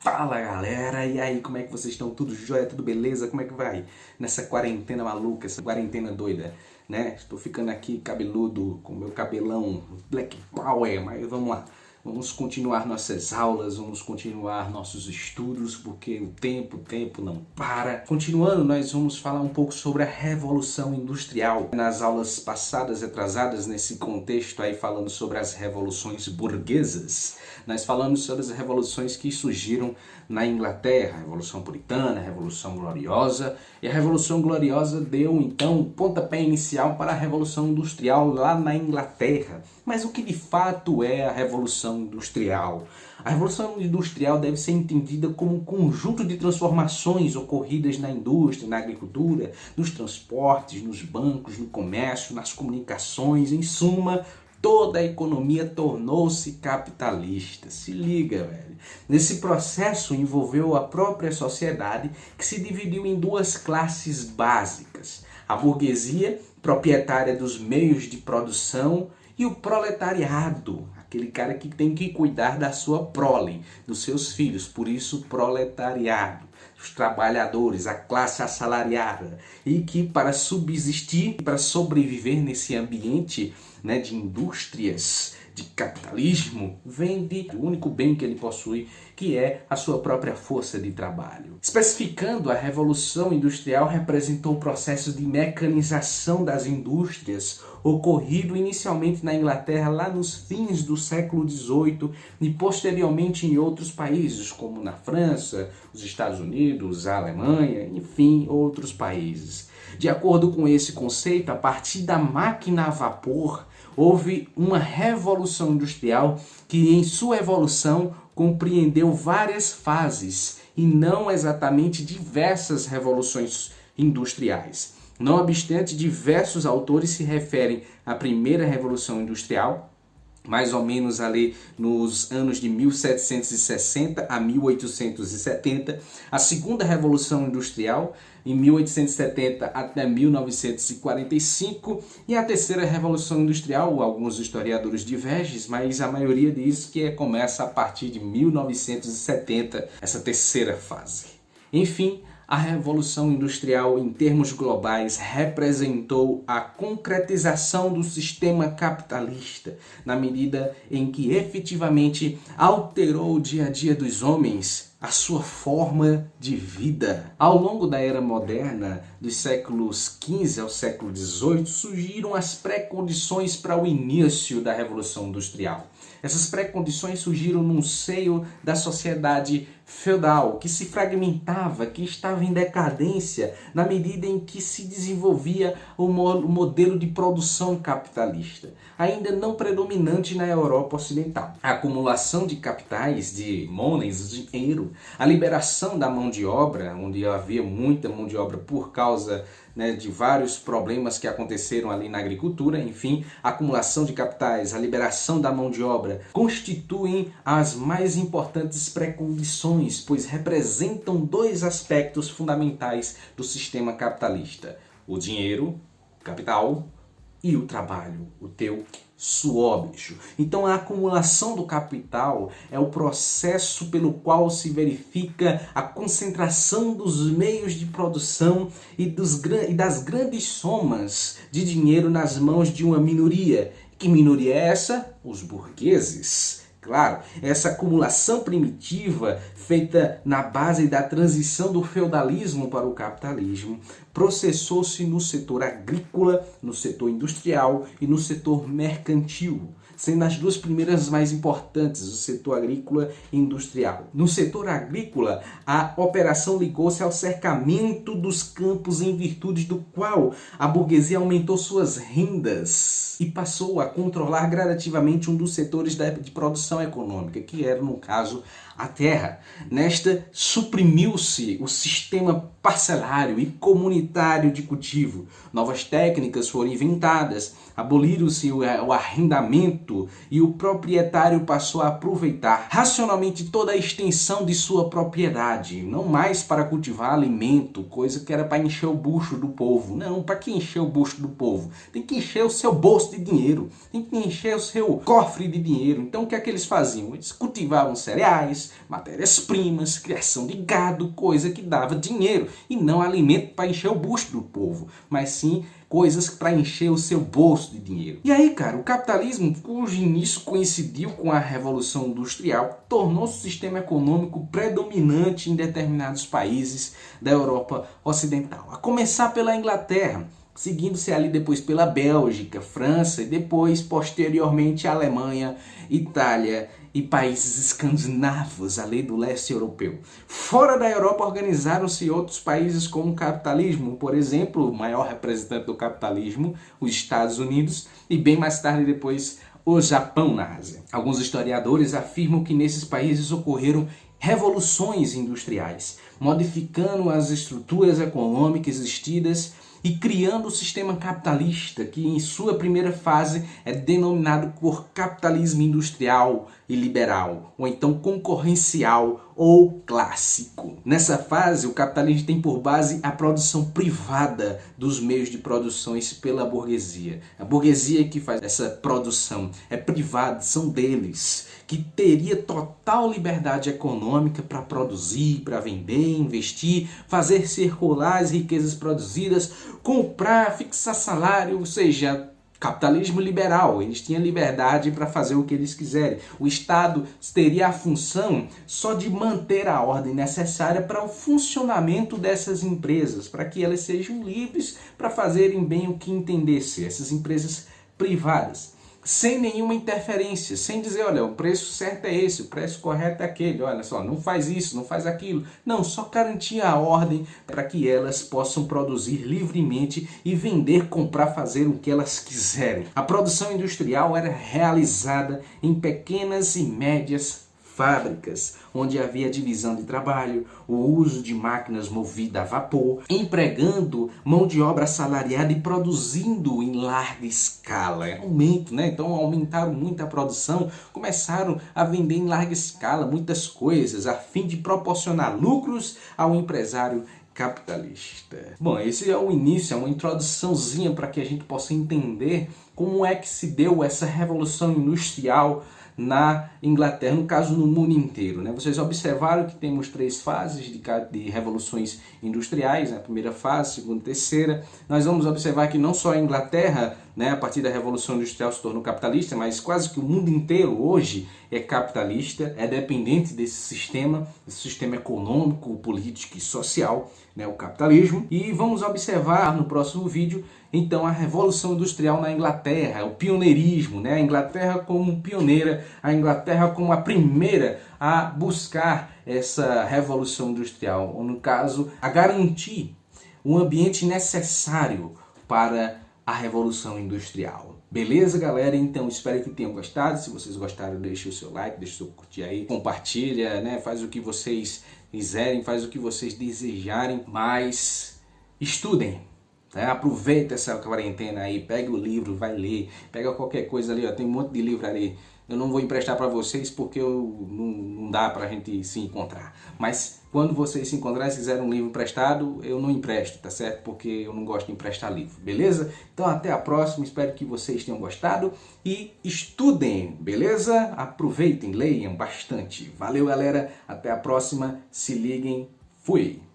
Fala galera, e aí, como é que vocês estão? Tudo jóia? Tudo beleza? Como é que vai? Nessa quarentena maluca, essa quarentena doida, né? Estou ficando aqui cabeludo, com meu cabelão Black Power, mas vamos lá. Vamos continuar nossas aulas, vamos continuar nossos estudos, porque o tempo não para. Continuando, nós vamos falar um pouco sobre a Revolução Industrial. Nas aulas passadas, atrasadas, nesse contexto aí, falando sobre as revoluções burguesas, nós falamos sobre as revoluções que surgiram na Inglaterra, a Revolução Puritana, a Revolução Gloriosa, e a Revolução Gloriosa deu, então, o pontapé inicial para a Revolução Industrial lá na Inglaterra. Mas o que de fato é a Revolução Industrial? A Revolução Industrial deve ser entendida como um conjunto de transformações ocorridas na indústria, na agricultura, nos transportes, nos bancos, no comércio, nas comunicações, em suma, toda a economia tornou-se capitalista. Se liga, velho. Nesse processo envolveu a própria sociedade, que se dividiu em duas classes básicas. A burguesia, proprietária dos meios de produção, e o proletariado, aquele cara que tem que cuidar da sua prole, dos seus filhos, por isso proletariado. Os trabalhadores, a classe assalariada, e que para subsistir, para sobreviver nesse ambiente, né, de indústrias, de capitalismo, vende o único bem que ele possui, que é a sua própria força de trabalho. Especificando, a Revolução Industrial representou o processo de mecanização das indústrias, ocorrido inicialmente na Inglaterra lá nos fins do século XVIII e posteriormente em outros países, como na França, os Estados Unidos, a Alemanha, enfim, outros países. De acordo com esse conceito, a partir da máquina a vapor, houve uma revolução industrial que, em sua evolução, compreendeu várias fases e não exatamente diversas revoluções industriais. Não obstante, diversos autores se referem à primeira revolução industrial, mais ou menos ali nos anos de 1760 a 1870, a segunda revolução industrial em 1870 até 1945 e a terceira revolução industrial, alguns historiadores divergem, mas a maioria diz que começa a partir de 1970, essa terceira fase. Enfim, a Revolução Industrial, em termos globais, representou a concretização do sistema capitalista, na medida em que efetivamente alterou o dia a dia dos homens, a sua forma de vida. Ao longo da era moderna, dos séculos XV ao século XVIII, surgiram as pré-condições para o início da Revolução Industrial. Essas pré-condições surgiram no seio da sociedade feudal, que se fragmentava, que estava em decadência na medida em que se desenvolvia o modelo de produção capitalista, ainda não predominante na Europa Ocidental. A acumulação de capitais, de monies, de dinheiro, a liberação da mão de obra, onde havia muita mão de obra por causa, né, de vários problemas que aconteceram ali na agricultura, enfim, a acumulação de capitais, a liberação da mão de obra, constituem as mais importantes pré-condições, pois representam dois aspectos fundamentais do sistema capitalista: o dinheiro, o capital, e o trabalho, o teu suor, bicho. Então a acumulação do capital é o processo pelo qual se verifica a concentração dos meios de produção e das grandes somas de dinheiro nas mãos de uma minoria. Que minoria é essa? Os burgueses. Claro, essa acumulação primitiva, feita na base da transição do feudalismo para o capitalismo, processou-se no setor agrícola, no setor industrial e no setor mercantil, sendo as duas primeiras mais importantes, o setor agrícola e industrial. No setor agrícola, a operação ligou-se ao cercamento dos campos em virtude do qual a burguesia aumentou suas rendas e passou a controlar gradativamente um dos setores de produção econômica, que era, no caso, a terra. Nesta, suprimiu-se o sistema parcelário e comunitário de cultivo. Novas técnicas foram inventadas, aboliram-se o arrendamento e o proprietário passou a aproveitar racionalmente toda a extensão de sua propriedade, não mais para cultivar alimento, coisa que era para encher o bucho do povo. Não, para que encher o bucho do povo? Tem que encher o seu bolso de dinheiro, tem que encher o seu cofre de dinheiro. Então o que é que eles faziam? Eles cultivavam cereais, armas, matérias-primas, criação de gado, coisa que dava dinheiro e não alimento para encher o bucho do povo, mas sim coisas para encher o seu bolso de dinheiro. E aí, cara, o capitalismo, cujo início coincidiu com a Revolução Industrial, tornou-se o sistema econômico predominante em determinados países da Europa Ocidental, a começar pela Inglaterra, seguindo-se ali depois pela Bélgica, França e depois, posteriormente, a Alemanha, Itália e países escandinavos, ali do leste europeu. Fora da Europa organizaram-se outros países com o capitalismo, por exemplo, o maior representante do capitalismo, os Estados Unidos, e bem mais tarde depois o Japão na Ásia. Alguns historiadores afirmam que nesses países ocorreram revoluções industriais, modificando as estruturas econômicas existidas e criando o sistema capitalista, que em sua primeira fase é denominado por capitalismo industrial e liberal, ou então concorrencial ou clássico. Nessa fase, o capitalismo tem por base a produção privada dos meios de produções pela burguesia. A burguesia que faz essa produção é privada, são deles, que teria total liberdade econômica para produzir, para vender, investir, fazer circular as riquezas produzidas, comprar, fixar salário, ou seja, capitalismo liberal. Eles tinham liberdade para fazer o que eles quiserem. O Estado teria a função só de manter a ordem necessária para o funcionamento dessas empresas, para que elas sejam livres para fazerem bem o que entendesse, essas empresas privadas, sem nenhuma interferência, sem dizer, olha, o preço certo é esse, o preço correto é aquele, olha só, não faz isso, não faz aquilo. Não, só garantir a ordem para que elas possam produzir livremente e vender, comprar, fazer o que elas quiserem. A produção industrial era realizada em pequenas e médias fábricas, onde havia divisão de trabalho, o uso de máquinas movidas a vapor, empregando mão de obra assalariada e produzindo em larga escala. É aumento, né? Então aumentaram muito a produção, começaram a vender em larga escala muitas coisas, a fim de proporcionar lucros ao empresário capitalista. Bom, esse é o início, é uma introduçãozinha para que a gente possa entender como é que se deu essa revolução industrial na Inglaterra, no caso no mundo inteiro, né? Vocês observaram que temos 3 fases de revoluções industriais, né? A primeira fase, segunda e terceira. Nós vamos observar que não só a Inglaterra, né, a partir da Revolução Industrial se tornou capitalista, mas quase que o mundo inteiro hoje é capitalista, é dependente desse sistema econômico, político e social, né, o capitalismo. E vamos observar no próximo vídeo, então, a Revolução Industrial na Inglaterra, o pioneirismo, né? A Inglaterra como pioneira, a Inglaterra como a primeira a buscar essa Revolução Industrial, ou no caso, a garantir o ambiente necessário para a Revolução Industrial. Beleza, galera? Então, espero que tenham gostado. Se vocês gostaram, deixe o seu like, deixe o seu curtir aí, compartilha, né? Faz o que vocês quiserem, faz o que vocês desejarem, mas estudem. Aproveita essa quarentena aí, pega o livro, vai ler, pega qualquer coisa ali, ó, tem um monte de livro ali. Eu não vou emprestar para vocês porque não dá para a gente se encontrar. Mas quando vocês se encontrarem, se quiserem um livro emprestado, eu não empresto, tá certo? Porque eu não gosto de emprestar livro, beleza? Então até a próxima, espero que vocês tenham gostado e estudem, beleza? Aproveitem, leiam bastante. Valeu, galera, até a próxima, se liguem, fui!